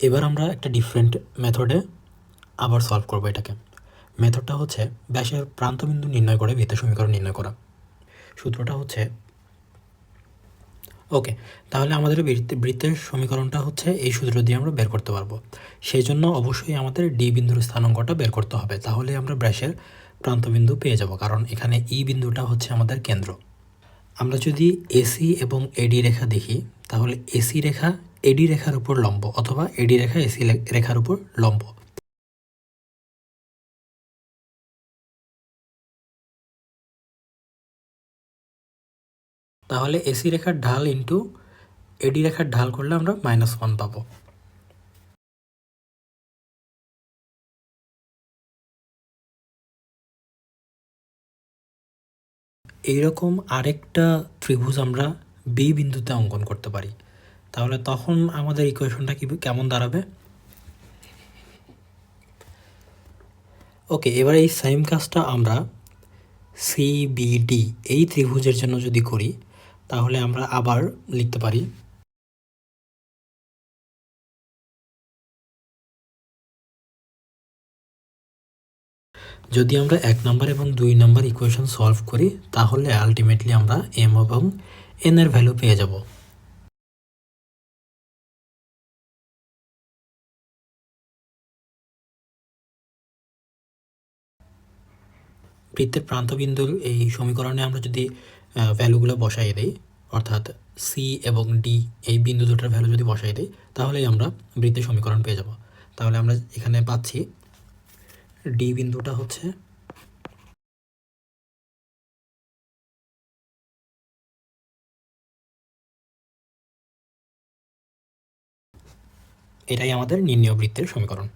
এবার আমরা একটা ডিফারেন্ট মেথডে আবার সলভ করবো এটাকে। মেথডটা হচ্ছে ব্যাসের প্রান্তবিন্দু নির্ণয় করে বৃত্তের সমীকরণ নির্ণয় করা। সূত্রটা হচ্ছে ওকে, তাহলে আমাদের বৃত্তের সমীকরণটা হচ্ছে এই সূত্র দিয়ে আমরা বের করতে পারবো। সেই জন্য অবশ্যই আমাদের ডি বিন্দুর স্থানাঙ্কটা বের করতে হবে, তাহলে আমরা ব্যাসের প্রান্তবিন্দু পেয়ে যাব, কারণ এখানে ই বিন্দুটা হচ্ছে আমাদের কেন্দ্র। আমরা যদি এসি এবং এডি রেখা দেখি, তাহলে এসি রেখা এডি রেখার উপর লম্ব, অথবা এডি রেখা এসি রেখার উপর লম্ব। তাহলে এসি রেখার ঢাল ইন্টু এডি রেখার ঢাল করলে আমরা -1 পাবো। এইরকম আরেকটা ত্রিভুজ আমরা বি বিন্দুতে অঙ্কন করতে পারি, তাহলে তখন আমাদের ইকুয়েশনটা কেমন দাঁড়াবে? ওকে, এবার এই সেম কাজটা আমরা সিবিডি এই ত্রিভুজের জন্য যদি করি, তাহলে আমরা আবার লিখতে পারি যদি আমরা 1 নম্বর এবং 2 নম্বর ইকুয়েশন সলভ করি, তাহলে আলটিমেটলি আমরা এম এবং এন এর ভ্যালু পেয়ে যাব। বৃত্তের প্রান্তবিন্দুর এই সমীকরণে আমরা যদি ভ্যালুগুলো বসাই দিই, অর্থাৎ সি এবং ডি এই বিন্দু দুটোর ভ্যালু যদি বসাই দিই, তাহলেই আমরা বৃত্তের সমীকরণ পেয়ে যাব। তাহলে আমরা এখানে পাচ্ছি ডি বিন্দুটা হচ্ছে এটাই আমাদের নির্ণীয় বৃত্তের সমীকরণ।